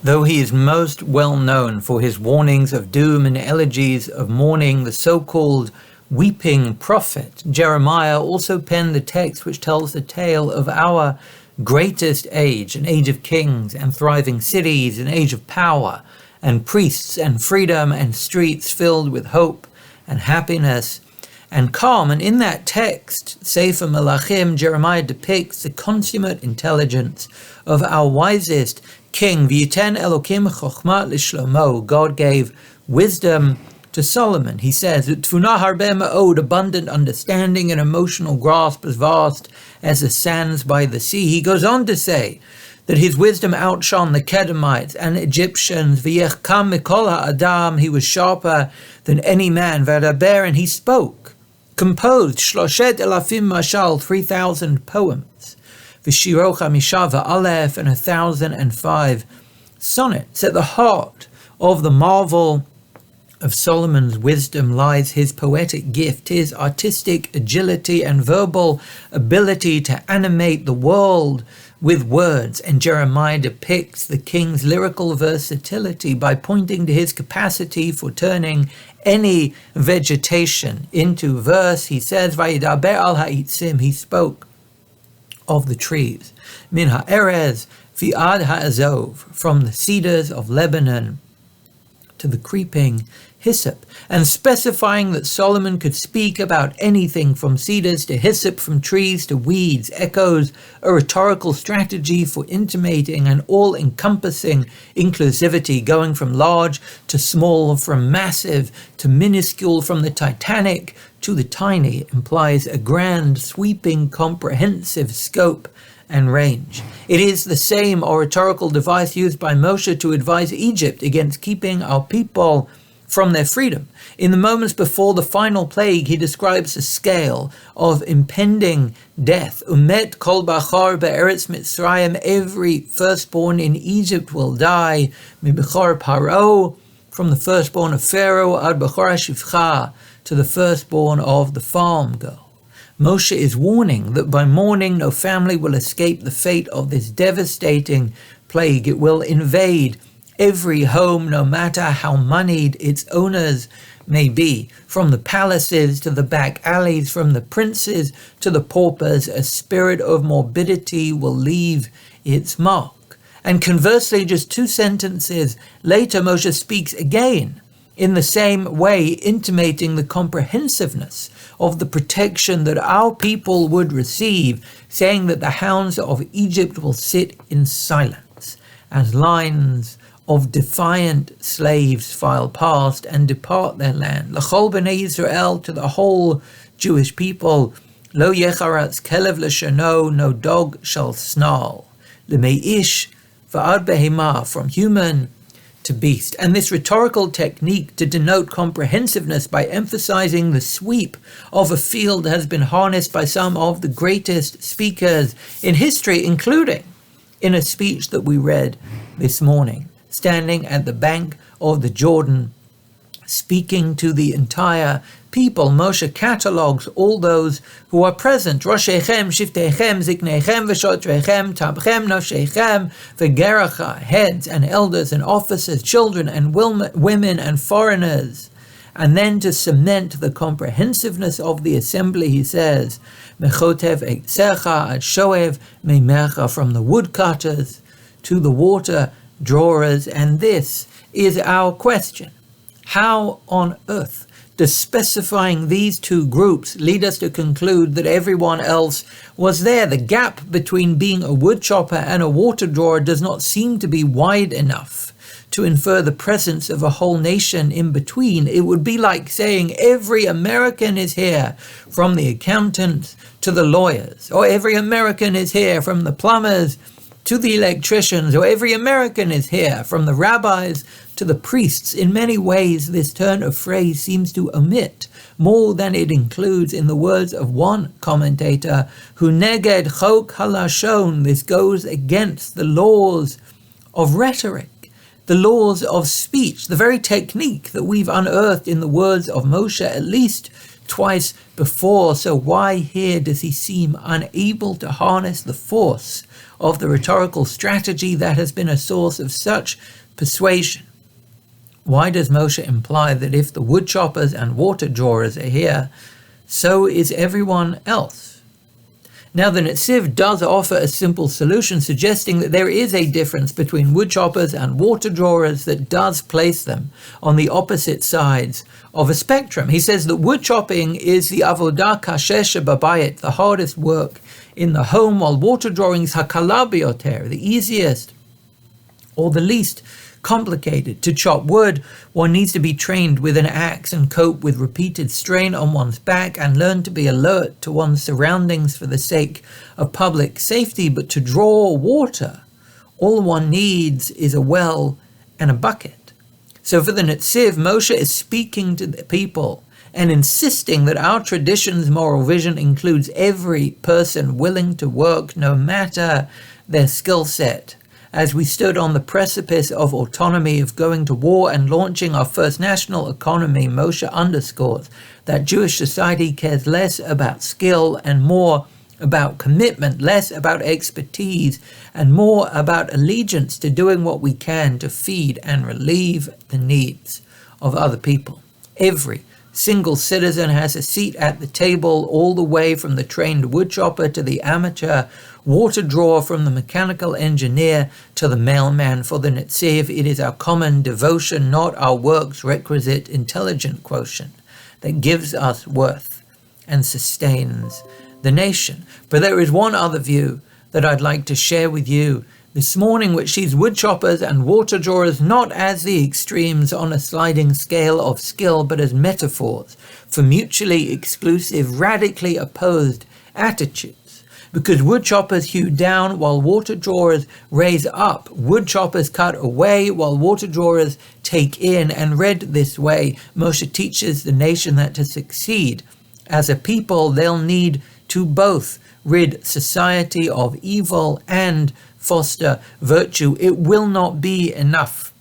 Though he is most well known for his warnings of doom and elegies of mourning, the so-called weeping prophet Jeremiah also penned the text which tells the tale of our greatest age, an age of kings and thriving cities, an age of power and priests and freedom and streets filled with hope and happiness and calm. And in that text, Sefer Melachim, Jeremiah depicts the consummate intelligence of our wisest king. V'yiten Elokim chokhmah l'shlomo. God gave wisdom to Solomon. He says, Tfunah harbeh ma'od, abundant understanding and emotional grasp as vast as the sands by the sea. He goes on to say that his wisdom outshone the Kedemites and Egyptians. V'yechkam mikol ha'adam. He was sharper than any man. V'adaber, and he spoke, composed shloshet elafim mashal, 3,000 poems. V'shiro chamisha v'alef, and 1,005 sonnets. At the heart of the marvel of Solomon's wisdom lies his poetic gift, his artistic agility and verbal ability to animate the world with words. And Jeremiah depicts the king's lyrical versatility by pointing to his capacity for turning any vegetation into verse. He says, Vayidaber al ha'itzim, he spoke of the trees. Min ha'erez vi'ad ha'azov, from the cedars of Lebanon to the creeping hyssop, and specifying that Solomon could speak about anything from cedars to hyssop, from trees to weeds, echoes a rhetorical strategy for intimating an all-encompassing inclusivity, going from large to small, from massive to minuscule, from the titanic to the tiny, implies a grand, sweeping, comprehensive scope and range. It is the same oratorical device used by Moshe to advise Egypt against keeping our people from their freedom. In the moments before the final plague, he describes the scale of impending death. Umet kol bachar be'eretz Mitzrayim, every firstborn in Egypt will die. Mibechar Paro, from the firstborn of Pharaoh, ad bachar shivcha, to the firstborn of the farm girl. Moshe is warning that by morning no family will escape the fate of this devastating plague. It will invade every home, no matter how moneyed its owners may be. From the palaces to the back alleys, from the princes to the paupers, a spirit of morbidity will leave its mark. And conversely, just 2 sentences later, Moshe speaks again in the same way, intimating the comprehensiveness of the protection that our people would receive, saying that the hounds of Egypt will sit in silence as lines of defiant slaves file past and depart their land. L'chol b'nei Yisrael, to the whole Jewish people, lo yecharatz kelev l'shano, no dog shall snarl. L'mei'ish v'ad behema, from human to beast. And this rhetorical technique to denote comprehensiveness by emphasizing the sweep of a field has been harnessed by some of the greatest speakers in history, including in a speech that we read this morning, standing at the bank of the Jordan, speaking to the entire people. Moshe catalogues all those who are present. Roshechem, Shiftechem, Ziknechem, V'shotrechem, Tabchem, Noshechem, V'geracha, heads and elders and officers, children and women and foreigners. And then to cement the comprehensiveness of the assembly, he says, Mechotev Eitzecha ad Shoev Meimecha, from the woodcutters to the water drawers. And this is our question. How on earth does specifying these 2 groups lead us to conclude that everyone else was there? The gap between being a woodchopper and a water drawer does not seem to be wide enough to infer the presence of a whole nation in between. It would be like saying every American is here, from the accountants to the lawyers, or every American is here, from the plumbers to the electricians, or every American is here, from the rabbis to the priests. In many ways, this turn of phrase seems to omit more than it includes. In the words of one commentator, who neged chok halashon, this goes against the laws of rhetoric, the laws of speech, the very technique that we've unearthed in the words of Moshe at least twice before, so why here does he seem unable to harness the force of the rhetorical strategy that has been a source of such persuasion? Why does Moshe imply that if the woodchoppers and water drawers are here, so is everyone else? Now, the Netziv does offer a simple solution, suggesting that there is a difference between woodchoppers and water drawers that does place them on the opposite sides of a spectrum. He says that wood chopping is the avodah kasheh shebabayit, the hardest work in the home, while water drawing is hakala biyoter, the easiest or the least complicated. To chop wood, one needs to be trained with an axe and cope with repeated strain on one's back and learn to be alert to one's surroundings for the sake of public safety. But to draw water, all one needs is a well and a bucket. So for the Netziv, Moshe is speaking to the people and insisting that our tradition's moral vision includes every person willing to work no matter their skill set. As we stood on the precipice of autonomy, of going to war and launching our first national economy, Moshe underscores that Jewish society cares less about skill and more about commitment, less about expertise and more about allegiance to doing what we can to feed and relieve the needs of other people. Every single citizen has a seat at the table, all the way from the trained woodchopper to the amateur water drawer, from the mechanical engineer to the mailman. For the Netziv, it is our common devotion, not our work's requisite intelligent quotient, that gives us worth and sustains the nation. But there is one other view that I'd like to share with you this morning, which sees woodchoppers and water drawers not as the extremes on a sliding scale of skill, but as metaphors for mutually exclusive, radically opposed attitudes. Because woodchoppers hew down while water drawers raise up. Woodchoppers cut away while water drawers take in. And read this way, Moshe teaches the nation that to succeed as a people, they'll need to both rid society of evil and foster virtue. It will not be enough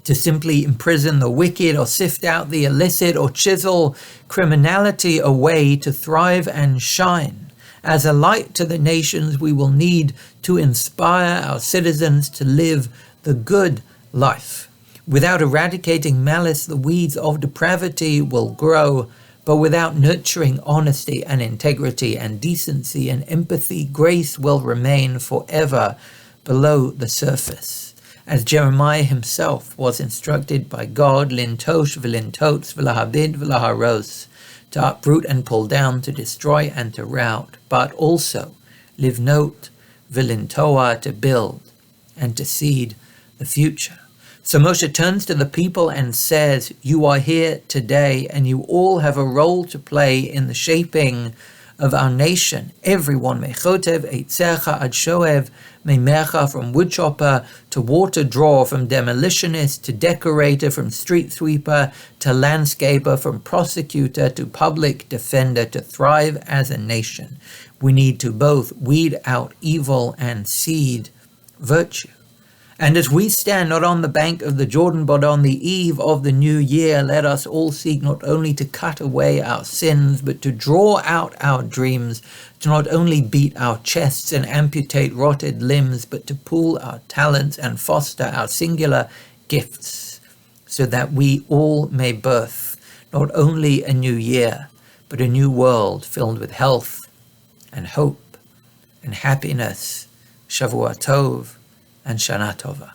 to simply imprison the wicked or sift out the illicit or chisel criminality away to thrive and shine. As a light to the nations, we will need to inspire our citizens to live the good life. Without eradicating malice, the weeds of depravity will grow, but without nurturing honesty and integrity and decency and empathy, grace will remain forever below the surface. As Jeremiah himself was instructed by God, lintosh v'lintots v'lahabid v'laharos, to uproot and pull down, to destroy and to rout, but also livnot v'lintoa, to build and to seed the future. So Moshe turns to the people and says, you are here today and you all have a role to play in the shaping of our nation. Everyone, mechotev eitzecha ad shoev, memecha, from woodchopper to water drawer, from demolitionist to decorator, from street sweeper to landscaper, from prosecutor to public defender, to thrive as a nation. We need to both weed out evil and seed virtue. And as we stand not on the bank of the Jordan, but on the eve of the new year, let us all seek not only to cut away our sins, but to draw out our dreams, to not only beat our chests and amputate rotted limbs, but to pool our talents and foster our singular gifts, so that we all may birth not only a new year, but a new world filled with health and hope and happiness. Shavua Tov and Shana Tova.